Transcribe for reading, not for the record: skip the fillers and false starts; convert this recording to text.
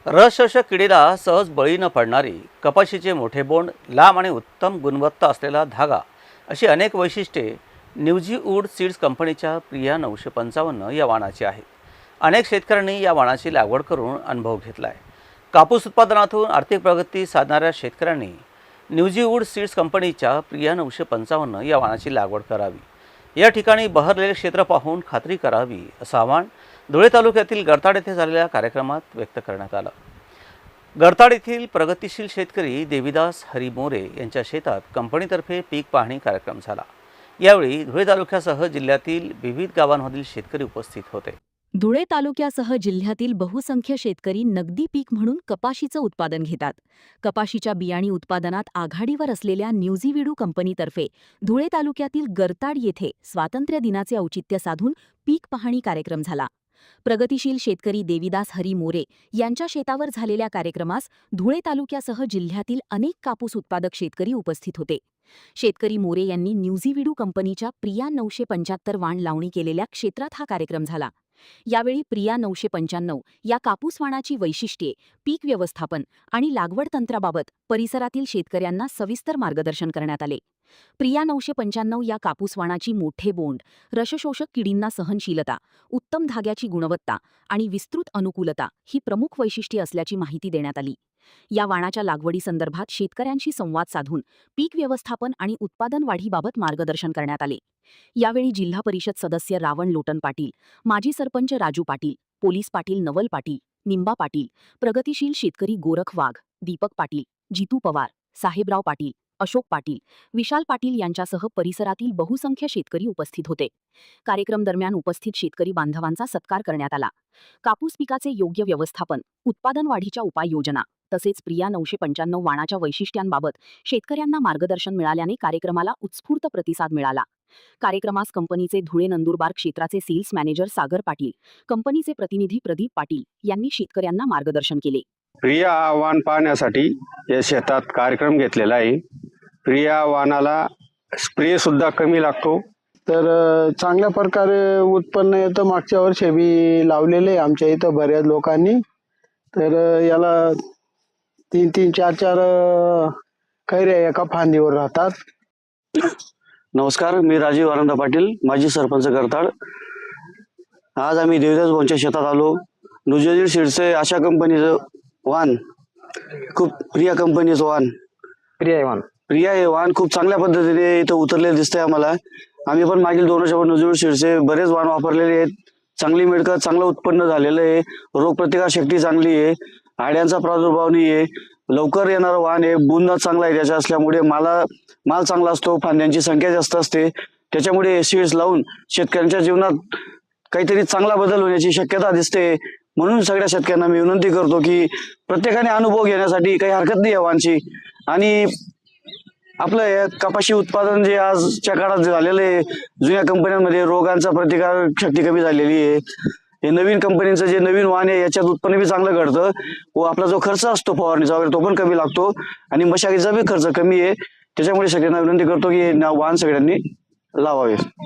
रसशोषक किडीला सहज बळी न पडणारी, कपाशीचे मोठे बोंड, लांब आणि उत्तम गुणवत्ता असलेला धागा अशी अनेक वैशिष्ट्ये न्यूजीवूड सीड्स कंपनीच्या प्रिया 955 या वाणाची आहेत. अनेक शेतकऱ्यांनी या वाणाची लागवड करून अनुभव घेतला आहे. कापूस उत्पादनातून आर्थिक प्रगती साधणाऱ्या शेतकऱ्यांनी न्यूजीवूड सीड्स कंपनीच्या प्रिया 955 या वाणाची लागवड करावी. या ठिकाणी बहरलेले क्षेत्र पाहून खात्री करावी असं आवाहन धुळे तालुक्यातील गरताड येथे झालेल्या कार्यक्रमात व्यक्त करण्यात आलं. गरताड येथील प्रगतिशील शेतकरी देविदास हरी मोरे यांच्या शेतात कंपनीतर्फे पीक पाहणी कार्यक्रम झाला. यावेळी धुळे तालुक्यासह जिल्ह्यातील विविध गावांमधील शेतकरी उपस्थित होते. धुळे तालुक्यासह जिल्ह्यातील बहुसंख्य शेतकरी नगदी पीक म्हणून कपाशीचं उत्पादन घेतात. कपाशीच्या बियाणी उत्पादनात आघाडीवर असलेल्या न्यूजीवूड कंपनीतर्फे धुळे तालुक्यातील गरताड येथे स्वातंत्र्य दिनाचे औचित्य साधून पीक पाहणी कार्यक्रम झाला. प्रगतिशील शेतकरी देविदास हरी मोरे यांच्या शेतावर झालेल्या कार्यक्रमास धुळे तालुक्यासह जिल्ह्यातील अनेक कापूस उत्पादक शेतकरी उपस्थित होते. शेतकरी मोरे यांनी न्यूजीवूड कंपनीच्या प्रिया 975 वाण लावणी केलेल्या क्षेत्रात हा कार्यक्रम झाला. यावेळी प्रिया 995 या कापूस वाणाची वैशिष्ट्ये, पीक व्यवस्थापन आणि लागवड तंत्राबाबत परिसरातील शेतकऱ्यांना सविस्तर मार्गदर्शन करण्यात आले. प्रिया 995 या कापूस वाणाची मोठे बोंड, रसशोषक किडींना सहनशीलता, उत्तम धाग्याची गुणवत्ता आणि विस्तृत अनुकूलता ही प्रमुख वैशिष्ट्ये असल्याची माहिती देण्यात आली. या वाणाच्या लागवडीसंदर्भात शेतकऱ्यांशी संवाद साधून पीक व्यवस्थापन आणि उत्पादन वाढीबाबत मार्गदर्शन करण्यात आले. यावेळी जिल्हा परिषद सदस्य रावण लोटन पाटील, माजी सरपंच राजू पाटील, पोलीस पाटील नवल पाटील, निंबा पाटील, प्रगतिशील शेतकरी गोरख वाघ, दीपक पाटील, जितू पवार, साहेबराव पाटील, अशोक पाटील, विशाल पाटील यांच्यासह परिसरातील बहुसंख्य शेतकरी उपस्थित होते. कार्यक्रम दरम्यान उपस्थित शेतकरी बांधवांचा सत्कार करण्यात आला. कापूस पिकाचे योग्य व्यवस्थापन, उत्पादन वाढीच्या उपाययोजना तसेच प्रिया 995 वाणाच्या वैशिष्ट्यांबाबत शेतकऱ्यांना मार्गदर्शन मिळाल्याने कार्यक्रमाला उत्स्फूर्त प्रतिसाद मिळाला. कार्यक्रमास कंपनीचे धुळे नंदुरबार क्षेत्राचे सेल्स मॅनेजर सागर पाटील, कंपनीचे प्रतिनिधी प्रदीप पाटील यांनी शेतकऱ्यांना मार्गदर्शन केले. प्रिया वाण पाहण्यासाठी या शेतात कार्यक्रम घेतलेला आहे. प्रिया वाणाला स्प्रे सुद्धा कमी लागतो, तर चांगल्या प्रकारे उत्पन्न येतं. मागच्या वर्षी बी लावलेले आमच्या इथं बऱ्याच लोकांनी. तर याला 3-3, 4-4 कैऱ्या एका फांदीवर राहतात. नमस्कार, मी राजीव आनंद पाटील, माजी सरपंच गरताड. आज आम्ही देविदास भाऊंच्या शेतात आलो. न्यूजीवूड सीड्सचे अशा कंपनीचं वाण, खूप प्रिया कंपनीचं वाण, प्रिया हे वाण खूप चांगल्या पद्धतीने इथं उतरलेलं दिसतंय आम्हाला. आम्ही पण मागील 2 वर्षापासून न्यूजीवूड सीड्सचे बरेच वाण वापरलेले आहेत. चांगली मिळकत, चांगलं उत्पन्न झालेलं आहे. रोगप्रतिकार शक्ती चांगली आहे. आड्यांचा प्रादुर्भाव नाही आहे. लवकर येणारं वाण आहे. बुंदा चांगला आहे त्याच्या असल्यामुळे माल चांगला असतो. फांद्यांची संख्या जास्त असते. त्याच्यामुळे सीड्स लावून शेतकऱ्यांच्या जीवनात काहीतरी चांगला बदल होण्याची शक्यता दिसते. म्हणून सगळ्या शेतकऱ्यांना मी विनंती करतो की प्रत्येकाने अनुभव घेण्यासाठी काही हरकत नाही या वाणची. आणि आपलं कपाशी उत्पादन जे आजच्या काळात झालेलं आहे, जुन्या कंपन्यांमध्ये रोगांचा प्रतिकार शक्ती कमी झालेली आहे. हे नवीन कंपनीचं जे नवीन वाण आहे याच्यात उत्पन्न बी चांगलं घडतं व आपला जो खर्च असतो फवारणीचा वगैरे तो पण कमी लागतो आणि मशागतीचा बी खर्च कमी आहे. त्याच्यामुळे सगळ्यांना विनंती करतो की वाण सगळ्यांनी लावावे.